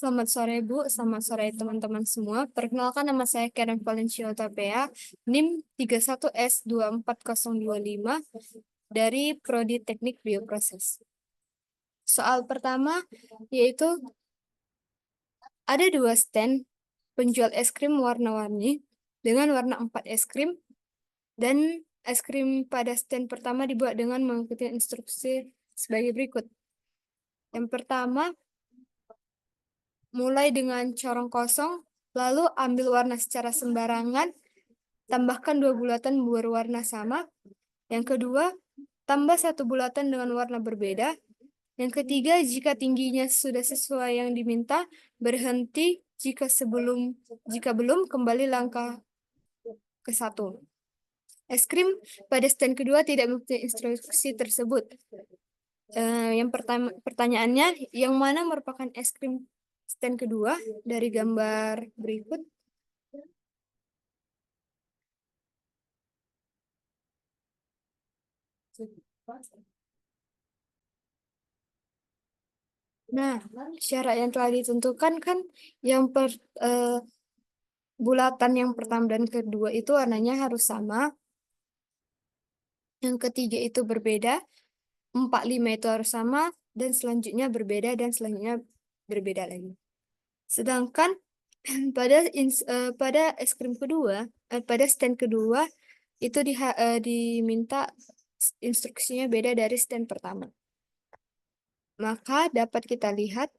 Selamat sore Bu, selamat sore teman-teman semua. Perkenalkan nama saya Karen Valencia Tapea, NIM 31S24025 dari Prodi Teknik Bioproses. Soal pertama yaitu ada 2 stand penjual es krim warna-warni dengan warna 4 es krim, dan es krim pada stand pertama dibuat dengan mengikuti instruksi sebagai berikut. Yang pertama, mulai dengan corong kosong, lalu ambil warna secara sembarangan, tambahkan 2 bulatan berwarna sama. Yang kedua, tambah 1 bulatan dengan warna berbeda. Yang ketiga, jika tingginya sudah sesuai yang diminta, berhenti. Jika belum, kembali langkah ke 1. Es krim pada stand kedua tidak mengikuti instruksi tersebut. Yang pertanyaannya, yang mana merupakan es krim stand kedua dari gambar berikut? Nah, syarat yang telah ditentukan kan yang bulatan yang pertama dan kedua itu warnanya harus sama. Yang ketiga itu berbeda. 4, 5 itu harus sama, dan selanjutnya berbeda, dan selanjutnya berbeda lagi. Sedangkan pada es krim kedua, pada stand kedua itu diminta instruksinya beda dari stand pertama. Maka dapat kita lihat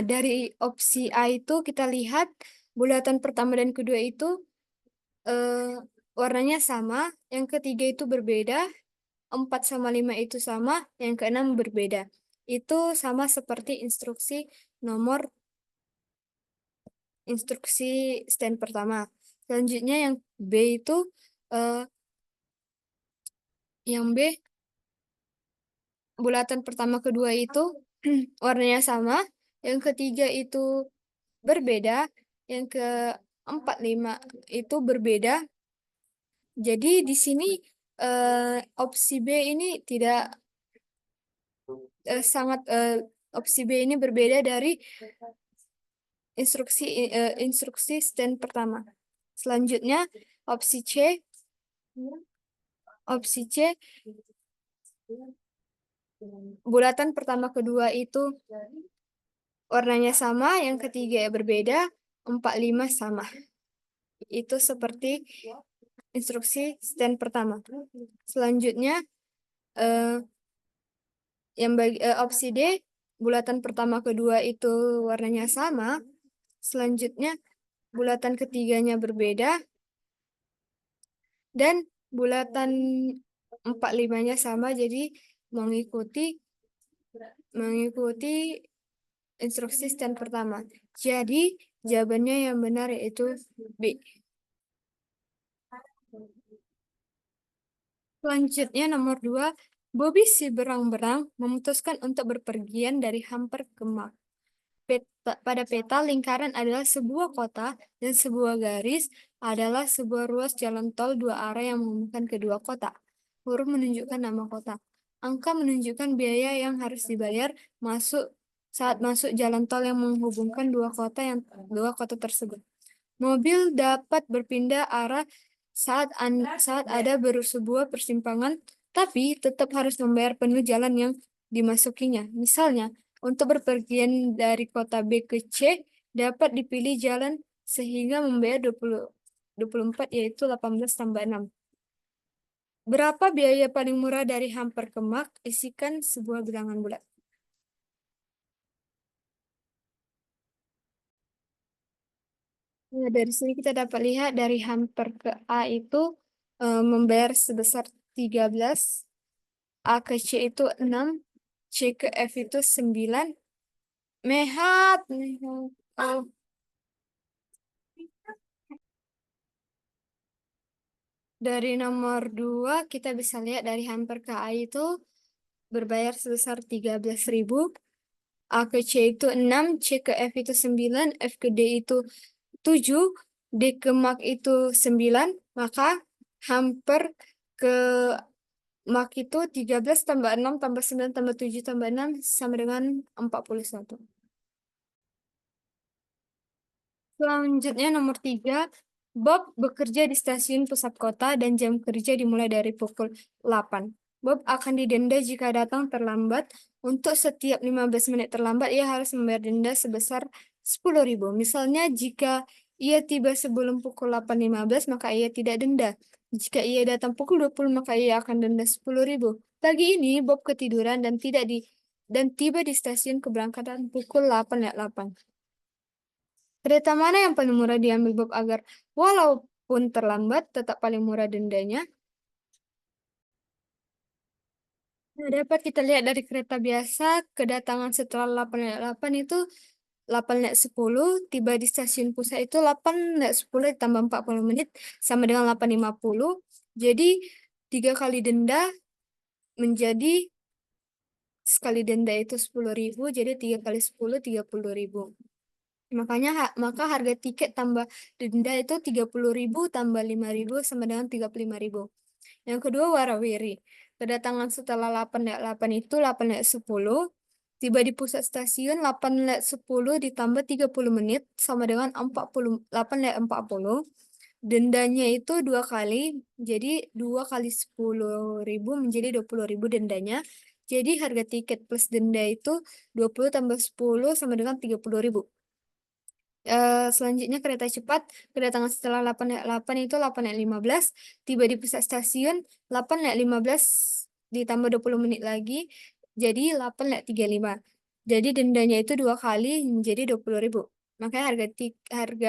dari opsi A itu kita lihat bulatan pertama dan kedua itu warnanya sama, yang ketiga itu berbeda, 4 sama 5 itu sama, yang keenam berbeda. Itu sama seperti instruksi stand pertama. Selanjutnya yang B itu bulatan pertama kedua itu warnanya sama, yang ketiga itu berbeda, yang keempat 5 itu berbeda. Jadi di sini opsi B ini tidak opsi B ini berbeda dari instruksi stand pertama. Selanjutnya opsi C bulatan pertama kedua itu warnanya sama, yang ketiga berbeda, 4, 5 sama. Itu seperti instruksi stand pertama. Selanjutnya opsi D, bulatan pertama kedua itu warnanya sama, selanjutnya bulatan ketiganya berbeda, dan bulatan 4, 5-nya sama, jadi mengikuti instruksi stand pertama. Jadi jawabannya yang benar yaitu B. Selanjutnya nomor 2, Bobby si berang-berang memutuskan untuk berpergian dari Hamper ke Mak. Pada peta, lingkaran adalah sebuah kota dan sebuah garis adalah sebuah ruas jalan tol 2 arah yang menghubungkan kedua kota. Huruf menunjukkan nama kota. Angka menunjukkan biaya yang harus dibayar saat masuk jalan tol yang menghubungkan dua kota tersebut. Mobil dapat berpindah arah saat ada sebuah persimpangan, tapi tetap harus membayar penuh jalan yang dimasukinya. Misalnya, untuk berpergian dari kota B ke C, dapat dipilih jalan sehingga membayar 24, yaitu 18 tambah 6. Berapa biaya paling murah dari Hamper ke Mak? Isikan sebuah bilangan bulat. Nah, dari sini kita dapat lihat dari Hamper ke A itu membayar sebesar 13, A ke C itu 6, C ke F itu 9. Mehat. Oh. Dari nomor 2 kita bisa lihat dari Hamper ke A itu berbayar sebesar 13.000. A ke C itu 6, C ke F itu 9, F ke D itu 7, D ke Mak itu 9, maka Hamper ke mak itu 13 tambah 6 tambah 9 tambah 7 tambah 6 sama dengan 41. Selanjutnya nomor 3, Bob bekerja di stasiun pusat kota dan jam kerja dimulai dari pukul 8. Bob akan didenda jika datang terlambat. Untuk setiap 15 menit terlambat, ia harus membayar denda sebesar 10.000. Misalnya, jika ia tiba sebelum pukul 8.15, maka ia tidak denda. Jika ia datang pukul 20, maka ia akan denda 10.000. Pagi ini, Bob ketiduran dan tiba di stasiun keberangkatan pukul 8.08. Kereta mana yang paling murah diambil Bob agar walaupun terlambat tetap paling murah dendanya? Nah, dapat kita lihat dari kereta biasa, kedatangan setelah 8.08 itu 8.10, tiba di stasiun pusat itu 8.10 ditambah 40 menit sama dengan 8.50. Jadi 3 kali denda menjadi sekali denda itu 10.000, jadi 3 kali 10 30.000. Maka harga tiket tambah denda itu 30.000 tambah 5.000 sama dengan 35.000. Yang kedua warawiri. Kedatangan setelah 8.08 itu 8.10. Tiba di pusat stasiun 8.10 ditambah 30 menit sama dengan 8.40. Dendanya itu 2 kali. Jadi 2 kali 10.000 menjadi 20.000 dendanya. Jadi harga tiket plus denda itu 20 tambah 10 sama dengan 30.000. Selanjutnya kereta cepat, kedatangan setelah 8.08 itu 8.15, tiba di pusat stasiun 8.15 ditambah 20 menit lagi, jadi 8.35. Jadi dendanya itu 2 kali menjadi 20.000. Makanya harga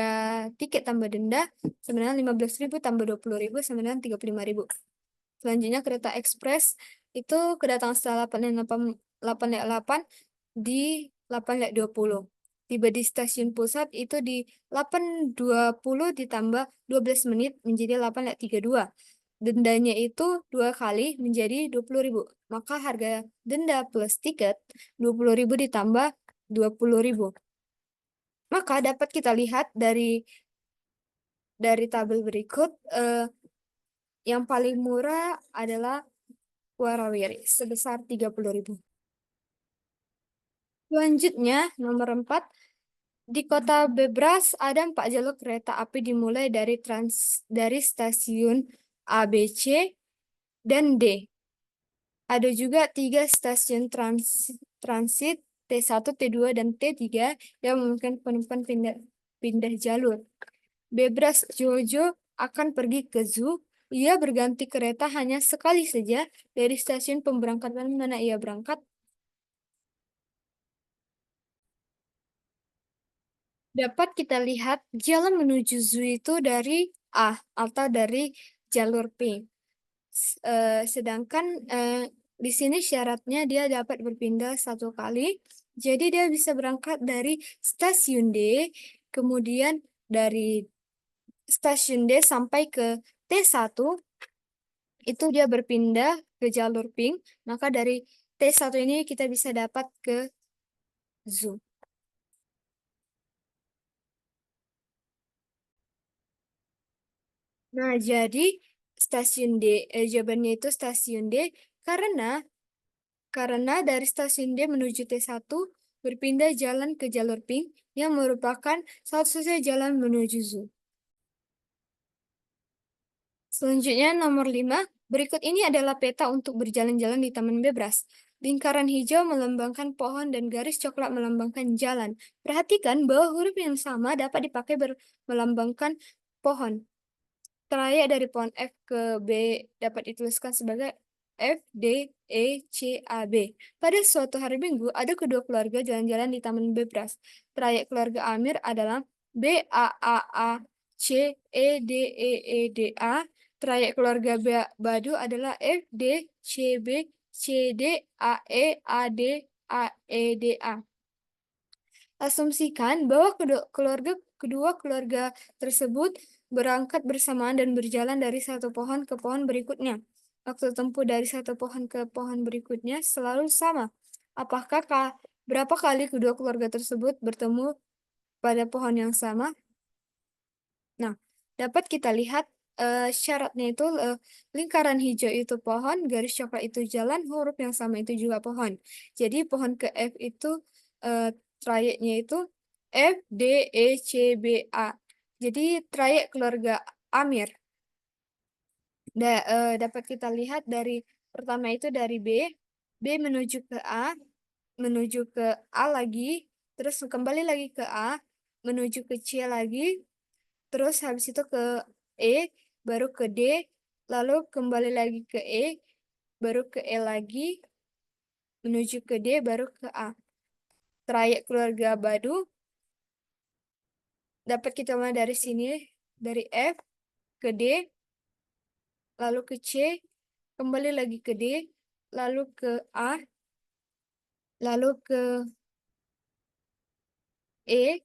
tiket tambah denda sebenarnya 15.000 tambah 20.000 sama dengan 35.000. Selanjutnya kereta ekspres itu kedatangan setelah 8.08 di 8.20. Tiba di stasiun pusat itu di 8.20 ditambah 12 menit menjadi 8.32. Dendanya itu 2 kali menjadi 20.000. Maka harga denda plus tiket 20.000 ditambah 20.000. Maka dapat kita lihat dari tabel berikut, yang paling murah adalah warawiri sebesar 30.000. Selanjutnya, nomor 4, di kota Bebras ada 4 jalur kereta api dimulai dari stasiun A, B, C, dan D. Ada juga 3 stasiun transit T1, T2, dan T3 yang memungkinkan penumpang pindah jalur. Bebras Jojo akan pergi ke zoo. Ia berganti kereta hanya sekali saja dari stasiun pemberangkatan mana ia berangkat. Dapat kita lihat jalan menuju zoo itu dari A atau dari jalur P. Sedangkan di sini syaratnya dia dapat berpindah 1 kali. Jadi dia bisa berangkat dari stasiun D, kemudian dari stasiun D sampai ke T1, itu dia berpindah ke jalur pink. Maka dari T1 ini kita bisa dapat ke zoo. Nah, jadi stasiun D, jawabannya itu stasiun D karena dari stasiun D menuju T1 berpindah jalan ke jalur pink yang merupakan satu-satunya jalan menuju zoo. Selanjutnya nomor 5, berikut ini adalah peta untuk berjalan-jalan di Taman Bebras. Lingkaran hijau melambangkan pohon dan garis coklat melambangkan jalan. Perhatikan bahwa huruf yang sama dapat dipakai melambangkan pohon. Trayek dari pohon F ke B dapat dituliskan sebagai F, D, E, C, A, B. Pada suatu hari Minggu, ada kedua keluarga jalan-jalan di Taman Bebras. Trayek keluarga Amir adalah B, A, A, A, C, E, D, E, E, D, A. Trayek keluarga Badu adalah F, D, C, B, C, D, A, E, A, D, A, E, D, A. Asumsikan bahwa kedua keluarga tersebut berangkat bersamaan dan berjalan dari satu pohon ke pohon berikutnya. Waktu tempuh dari satu pohon ke pohon berikutnya selalu sama. Berapa kali kedua keluarga tersebut bertemu pada pohon yang sama? Nah, dapat kita lihat syaratnya itu lingkaran hijau itu pohon, garis coklat itu jalan, huruf yang sama itu juga pohon. Jadi pohon ke F itu trayeknya itu F, D, E, C, B, A. Jadi trayek keluarga Amir. Dapat kita lihat dari pertama itu dari B menuju ke A, menuju ke A lagi, terus kembali lagi ke A, menuju ke C lagi, terus habis itu ke E, baru ke D, lalu kembali lagi ke E, baru ke E lagi, menuju ke D, baru ke A. Trayek keluarga Badu dapat kita mulai dari sini, dari F ke D, lalu ke C, kembali lagi ke D, lalu ke A, lalu ke E,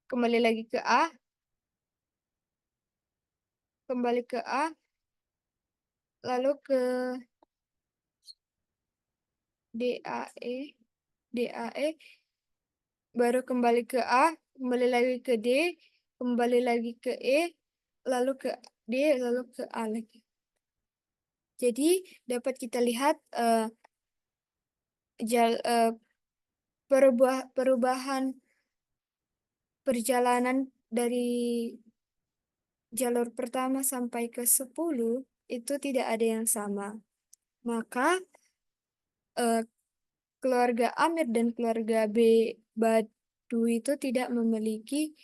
kembali lagi ke A, kembali ke A, lalu ke DAE, DAE, baru kembali ke A, kembali lagi ke D, kembali lagi ke E, lalu ke D, lalu ke A lagi. Jadi dapat kita lihat perubahan perjalanan dari jalur pertama sampai ke 10 itu tidak ada yang sama. Maka eh, keluarga Amir dan keluarga Badu itu tidak memiliki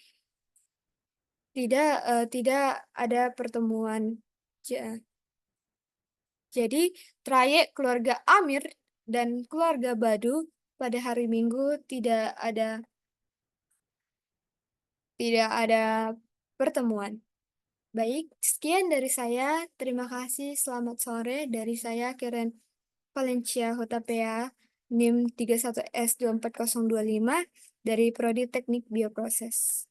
tidak ada pertemuan. Ja- Jadi trayek keluarga Amir dan keluarga Badu pada hari Minggu tidak ada pertemuan. Baik, sekian dari saya. Terima kasih. Selamat sore dari saya Keren Valencia Hutapea NIM 31S24025 dari Prodi Teknik Bioproses.